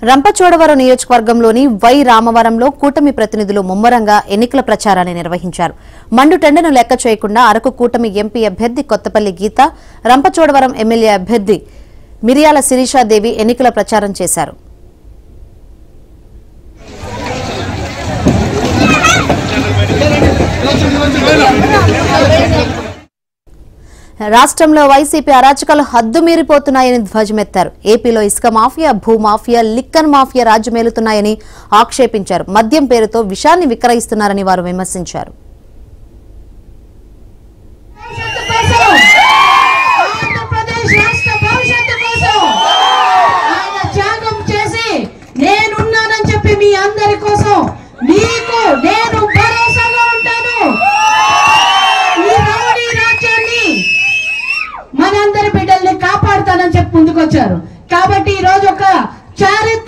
రంపచోడవరం నియోజకవర్గంలోని వై రామవరంలో కూటమి ప్రతినిధులు ముమ్మరంగా ఎన్నికల ప్రచారాన్ని నిర్వహించారు. మండు టెండను లెక్క చేయకుండా అరకు కూటమి ఎంపీ అభ్యర్థి కొత్తపల్లి గీత, రంపచోడవరం ఎమ్మెల్యే అభ్యర్థి మిరియాల శిరీషాదేవి ఎన్నికల ప్రచారం చేశారు. రాష్ట్రంలో వైసీపీ అరాచకాలు హద్దుమీరిపోతున్నాయని ధ్వజమెత్తారు. ఏపీలో ఇసుక మాఫియా, భూమాఫియా, లిక్కర్ మాఫియా రాజ్యమేలుతున్నాయని ఆక్షేపించారు. మద్యం పేరుతో విషాన్ని విక్రయిస్తున్నారని వారు విమర్శించారు. మనందరి బిడ్డల్ని కాపాడుతానని చెప్పి ముందుకొచ్చారు. కాబట్టి ఈ రోజు ఒక చారిత్రక